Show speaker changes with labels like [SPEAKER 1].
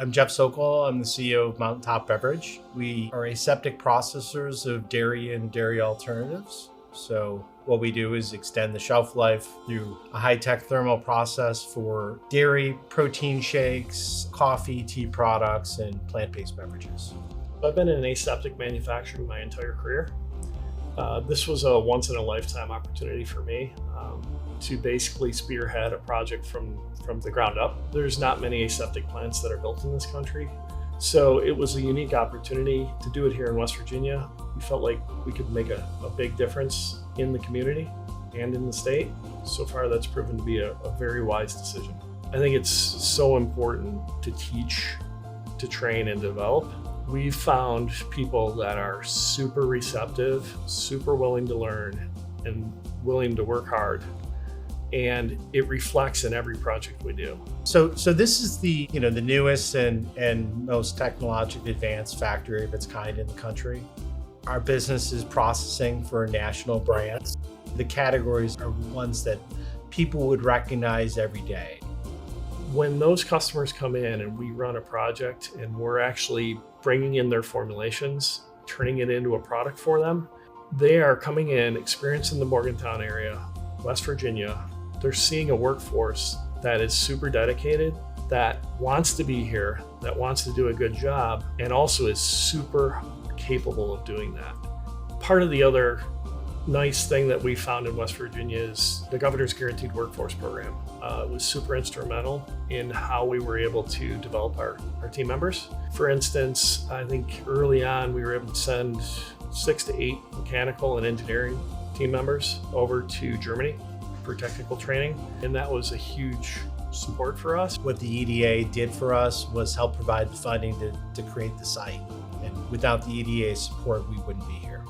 [SPEAKER 1] I'm Jeff Sokol. I'm the CEO of Mountaintop Beverage. We are aseptic processors of dairy and dairy alternatives. So what we do is extend the shelf life through a high-tech thermal process for dairy, protein shakes, coffee, tea products, and plant-based beverages.
[SPEAKER 2] I've been in aseptic manufacturing my entire career. This was a once-in-a-lifetime opportunity for me to basically spearhead a project from the ground up. There's not many aseptic plants that are built in this country. So it was a unique opportunity to do it here in West Virginia. We felt like we could make a big difference in the community and in the state. So far, that's proven to be a very wise decision. I think it's so important to teach, to train, and develop. We've found people that are super receptive, super willing to learn, and willing to work hard. And it reflects in every project we do.
[SPEAKER 1] So this is the newest and most technologically advanced factory of its kind in the country. Our business is processing for national brands. The categories are ones that people would recognize every day.
[SPEAKER 2] When those customers come in and we run a project and we're actually bringing in their formulations, turning it into a product for them, they are coming in, experiencing the Morgantown area, West Virginia. They're seeing a workforce that is super dedicated, that wants to be here, that wants to do a good job, and also is super capable of doing that. Part of the other nice thing that we found in West Virginia is the Governor's Guaranteed Workforce Program. It was super instrumental in how we were able to develop our team members. For instance, I think early on we were able to send 6 to 8 mechanical and engineering team members over to Germany for technical training, and that was a huge support for us.
[SPEAKER 1] What the EDA did for us was help provide the funding to create the site. And without the EDA support, we wouldn't be here.